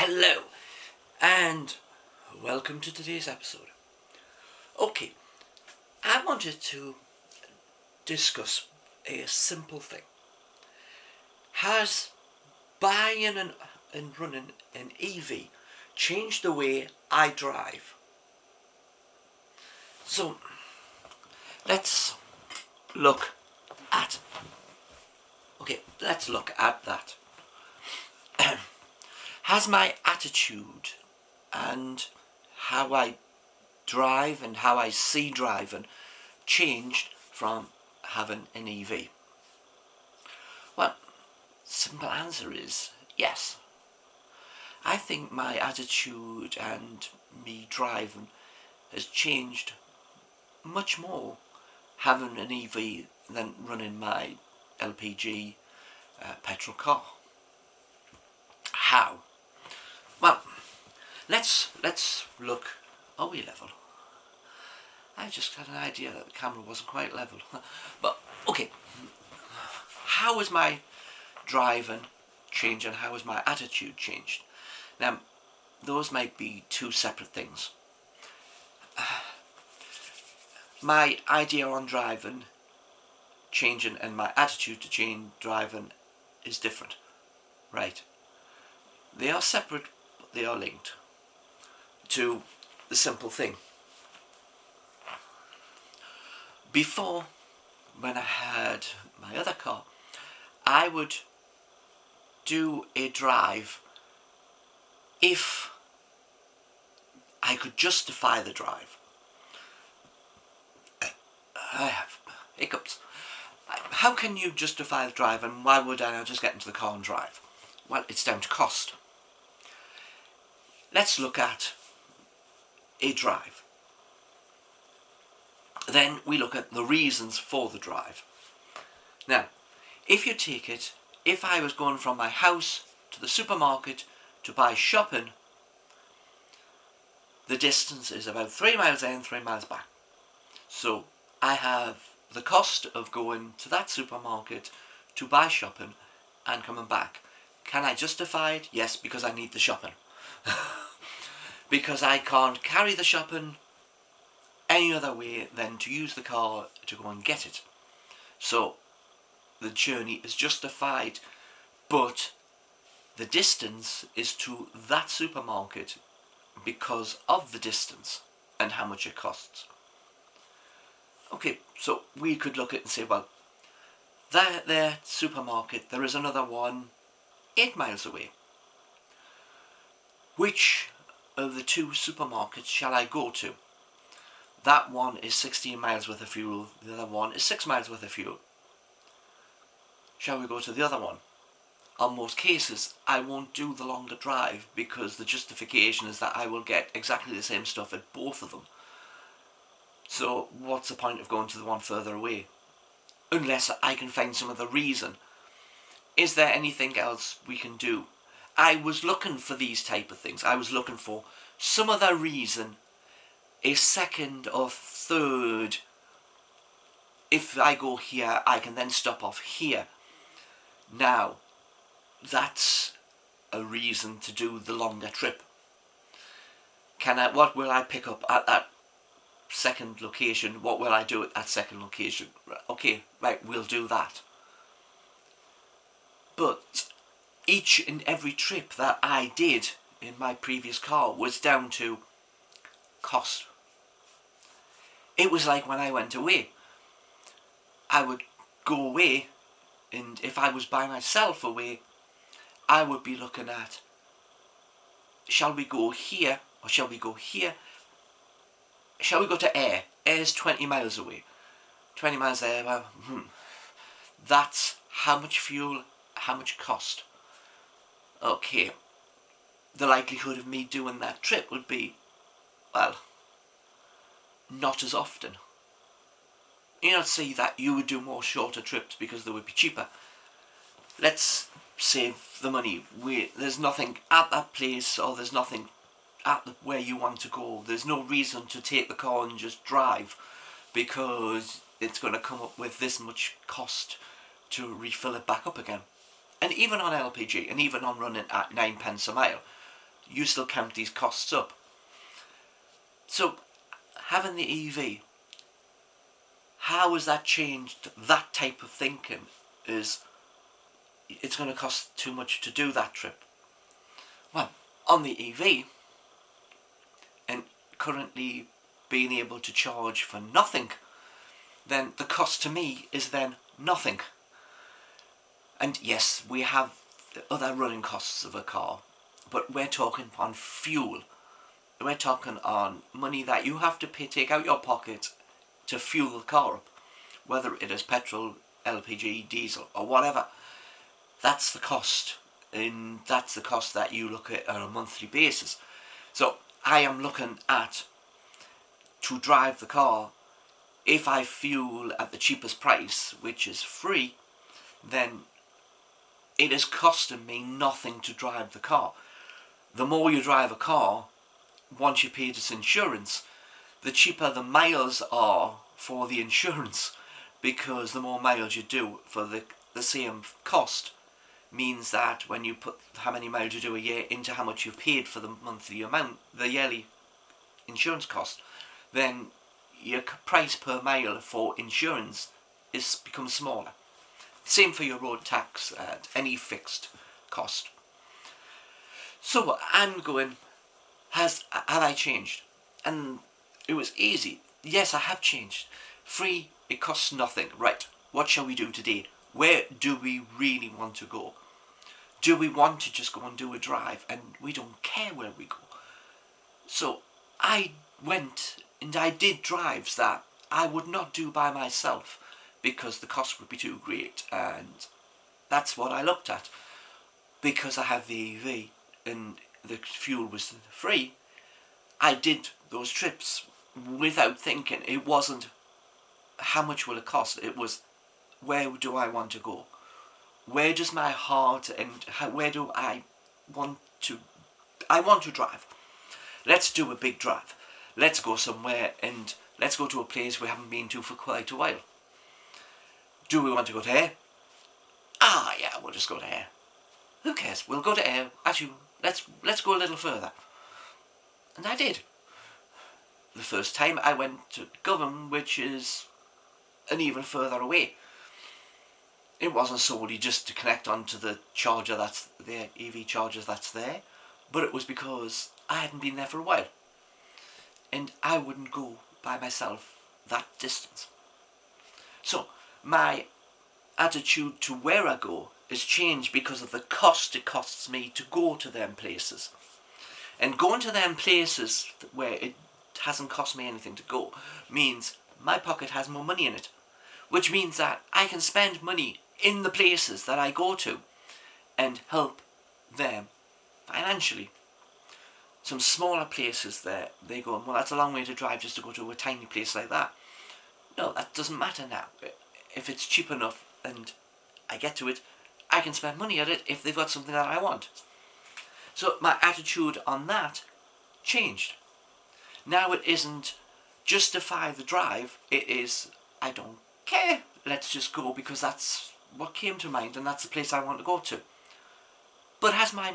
Hello, and welcome to today's episode. Okay, I wanted to discuss a simple thing. Has buying and running an EV changed the way I drive? So, let's look at let's look at that. Has my attitude and how I drive and how I see driving changed from having an EV? Well, simple answer is yes. I think my attitude and me driving has changed much more having an EV than running my LPG petrol car. How? Well, let's look. Are we level? I just had an idea that the camera wasn't quite level. But okay, how has my driving changed and how has my attitude changed? Now, those might be two separate things. My idea on driving changing and my attitude to change driving is different, right? They are separate, but they are linked to the simple thing. Before, when I had my other car, I would do a drive if I could justify the drive. I have hiccups. How can you justify the drive, and why would I not just get into the car and drive? Well, it's down to cost. Let's look at a drive. Then we look at the reasons for the drive. Now, if you take it, if I was going from my house to the supermarket to buy shopping, the distance is about 3 miles there and 3 miles back. So I have the cost of going to that supermarket to buy shopping and coming back. Can I justify it? Yes, because I need the shopping. Because I can't carry the shopping any other way than to use the car to go and get it. So the journey is justified, but the distance is to that supermarket because of the distance and how much it costs. Okay, so we could look at it and say, well, that supermarket, there is another one 8 miles away. Which of the two supermarkets shall I go to? That one is 16 miles worth of fuel, the other one is 6 miles worth of fuel. Shall we go to the other one? On most cases, I won't do the longer drive because the justification is that I will get exactly the same stuff at both of them. So what's the point of going to the one further away? Unless I can find some other reason. Is there anything else we can do? I was looking for these type of things. I was looking for some other reason, a second or third. If I go here, I can then stop off here. Now, that's a reason to do the longer trip. What will I pick up at that second location? What will I do at that second location? Okay, right, we'll do that. But each and every trip that I did in my previous car was down to cost. It was like when I went away. I would go away, and if I was by myself away, I would be looking at, shall we go here or shall we go here? Shall we go to Ayr? Ayr's 20 miles away. 20 miles there, well, that's how much fuel, how much cost. Okay, the likelihood of me doing that trip would be, well, not as often. You not see that you would do more shorter trips because they would be cheaper. Let's save the money. There's nothing at that place, or there's nothing at where you want to go. There's no reason to take the car and just drive because it's going to come up with this much cost to refill it back up again. And even on LPG, and even on running at 9 pence a mile, you still count these costs up. So having the EV, how has that changed that type of thinking? Is it's going to cost too much to do that trip? Well, on the EV, and currently being able to charge for nothing, then the cost to me is then nothing. And yes, we have the other running costs of a car, but we're talking on fuel. We're talking on money that you have to pay, take out your pocket to fuel the car up, whether it is petrol, LPG, diesel, or whatever. That's the cost, and that's the cost that you look at on a monthly basis. So I am looking at, to drive the car, if I fuel at the cheapest price, which is free, then it is costing me nothing to drive the car. The more you drive a car, once you pay its insurance, the cheaper the miles are for the insurance, because the more miles you do for the same cost means that when you put how many miles you do a year into how much you've paid for the monthly amount, the yearly insurance cost, then your price per mile for insurance becomes smaller. Same for your road tax and any fixed cost. So I'm going, have I changed? And it was easy. Yes, I have changed. Free, it costs nothing. Right, what shall we do today? Where do we really want to go? Do we want to just go and do a drive and we don't care where we go? So I went and I did drives that I would not do by myself because the cost would be too great, and that's what I looked at. Because I have the EV and the fuel was free, I did those trips without thinking. It wasn't how much will it cost, it was where do I want to go? Where does my heart and where do I want to drive? Let's do a big drive. Let's go somewhere and let's go to a place we haven't been to for quite a while. Do we want to go to Ayr? Ah, yeah, we'll just go to Ayr. Who cares? We'll go to Ayr. Actually, let's go a little further. And I did. The first time I went to Govan, which is an even further away. It wasn't solely just to connect onto the charger that's there, EV chargers that's there, but it was because I hadn't been there for a while. And I wouldn't go by myself that distance. So my attitude to where I go has changed because of the cost it costs me to go to them places. And going to them places where it hasn't cost me anything to go means my pocket has more money in it, which means that I can spend money in the places that I go to and help them financially. Some smaller places there, they go, well, that's a long way to drive just to go to a tiny place like that. No, that doesn't matter now. If it's cheap enough and I get to it, I can spend money at it if they've got something that I want. So my attitude on that changed. Now it isn't justify the drive, it is I don't care, let's just go because that's what came to mind and that's the place I want to go to. But has my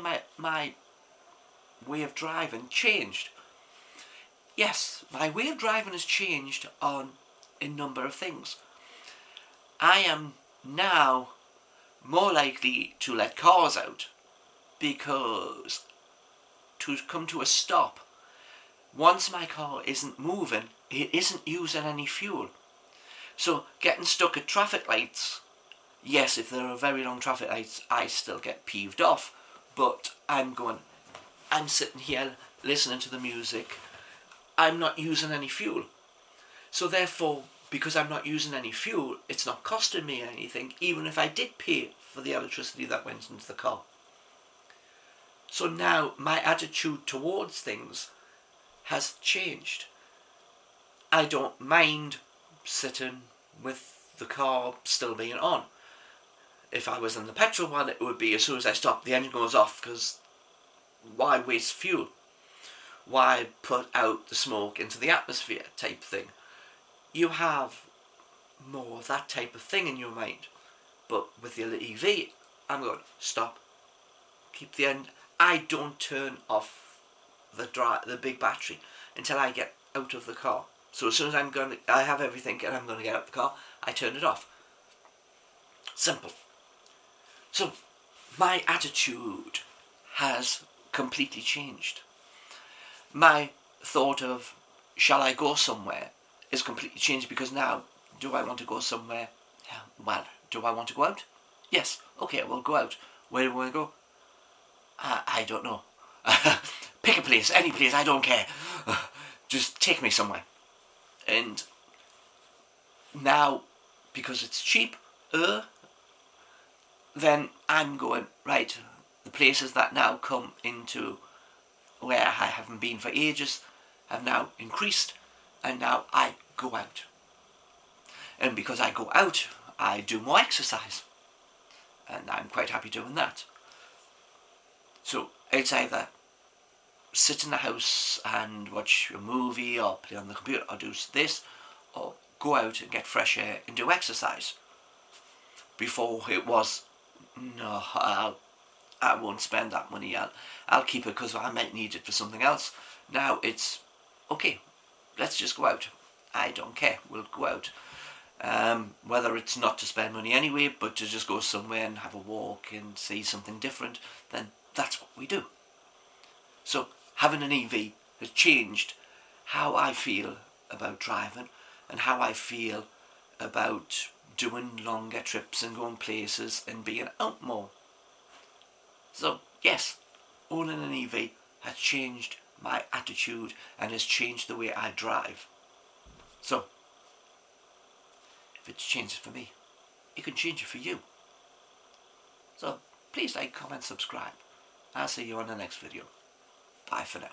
way of driving changed? Yes, my way of driving has changed on a number of things. I am now more likely to let cars out because to come to a stop, once my car isn't moving, it isn't using any fuel. So getting stuck at traffic lights, yes, if there are very long traffic lights, I still get peeved off, but I'm sitting here listening to the music, I'm not using any fuel. So therefore, because I'm not using any fuel, it's not costing me anything, even if I did pay for the electricity that went into the car. So now my attitude towards things has changed. I don't mind sitting with the car still being on. If I was in the petrol one, it would be as soon as I stop, the engine goes off, because why waste fuel? Why put out the smoke into the atmosphere type thing? You have more of that type of thing in your mind. But with the EV, I'm going, stop, keep the end. I don't turn off the big battery until I get out of the car. So as soon as I have everything and I'm going to get out of the car, I turn it off. Simple. So my attitude has completely changed. My thought of shall I go somewhere is completely changed, because now, do I want to go somewhere? Well, do I want to go out? Yes. Okay, we'll go out. Where do we want to go? I don't know. Pick a place, any place, I don't care. Just take me somewhere. And now, because it's cheap, then I'm going, right, the places that now come into where I haven't been for ages have now increased, and now I go out. And because I go out, I do more exercise, and I'm quite happy doing that. So it's either sit in the house and watch a movie or play on the computer or do this, or go out and get fresh air and do exercise. Before it was, no, I won't spend that money. I'll keep it because I might need it for something else. Now it's, okay, let's just go out. I don't care, we'll go out. Whether it's not to spend money anyway, but to just go somewhere and have a walk and see something different, then that's what we do. So having an EV has changed how I feel about driving and how I feel about doing longer trips and going places and being out more. So yes, owning an EV has changed my attitude and has changed the way I drive. So if it's changed it for me, it can change it for you. So please like, comment, subscribe. I'll see you on the next video. Bye for now.